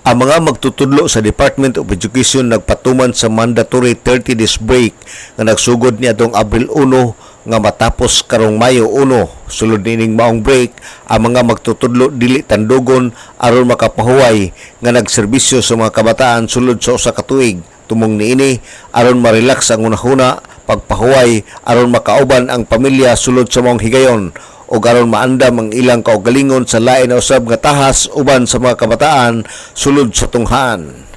Ang mga magtutudlo sa Department of Education nagpatuman sa mandatory 30 days break nga nagsugod niadtong Abril 1 nga matapos karong Mayo 1. Sulod nining maong break, ang mga magtutudlo dili tandugon aron makapahuway nga nagserbisyo sa mga kabataan sulod sa usa ka tuig. Tumong niini aron ma-relax ang unahuna pagpahuway aron makauban ang pamilya sulod sa maong higayon o aron maandam ang ilang kaugalingon sa lain na usab nga tahas uban sa mga kabataan sulod sa tunghaan.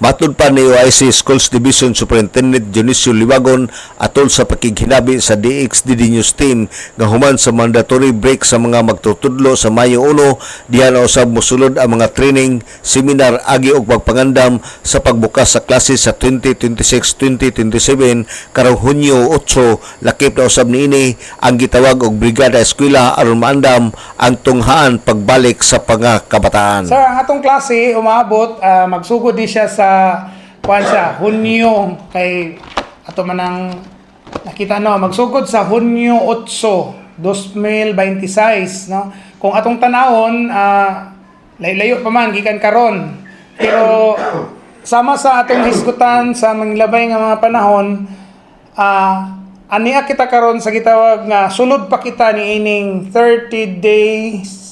Matud pa ni OIC Schools Division Superintendent Dionisio Liwagon atol sa pakighinabi sa DXDD News Team nga human sa mandatory break sa mga magtutudlo sa Mayo 1, diha na usab mosulod ang mga training, seminar agi og pagpangandam sa pagbukas sa klase sa 2026-2027 karong Hunyo 8. Lakip na usab niini ang gitawag og Brigada Eskwela aron maandam ang tunghaan pagbalik sa mga kabataan. Sir, ang atong klase umabot magsugod di siya sa Hunyo kay ato manang nakita magsugod sa Hunyo 8, 2026 no. Kung atong tanawon layo pa man gikan karon. Pero sama sa atong hisgutan sa manglabay nga mga panahon aniya kita karon sa gitawag nga sulod pa kita ni ining 30 days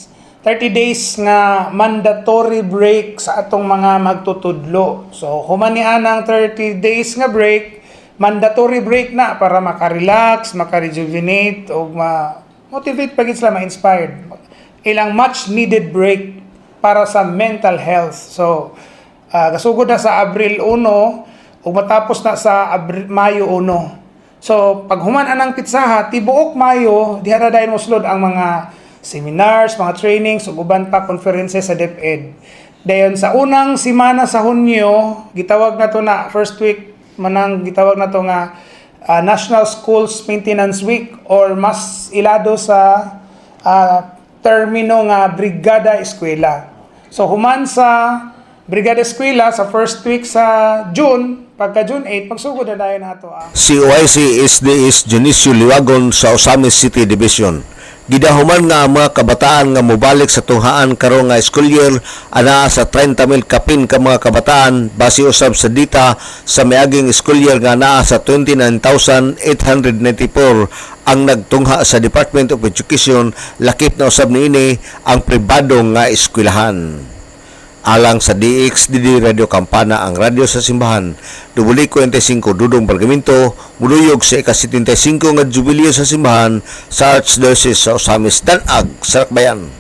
nga mandatory break sa atong mga magtutudlo. So, humani anang 30 days nga break, mandatory break na para makarelax, makarejuvenate, o ma-motivate pagit sila, ma-inspired. Ilang much needed break para sa mental health. So, kasugod na sa Abril 1, o matapos na sa Mayo 1. So, pag human anang pitsaha, tibuok Mayo, diha na dahil moslod ang mga seminars, mga trainings, ug uban pa conferences sa DepEd. Dayon sa unang semana sa Hunyo, gitawag na to na first week manang gitawag na to nga National Schools Maintenance Week or mas ilado sa termino nga Brigada Eskwela. So human sa Brigada Eskwela sa first week sa June, pagka June 8, pagsugod na dayon nato. Si OIC SDS Dionisio Liwagon sa Osamis City Division. Gidahuman nga ang mga kabataan nga mobalik sa tunghaan karong nga school year anaa sa 30,000 kapin ka mga kabataan base usab sa data sa miaging school year nga anaa sa 29,894 ang nagtungha sa Department of Education. Lakip na usab niini ang pribado nga eskwelahan. Alang sa DXDD Radio Campana, ang radyo sa simbahan, W45 Dudong Bargamento, muluyog sa ika-75 nga jubileo sa simbahan sa Archdiocese sa Osamis, Danag, Sarakbayan.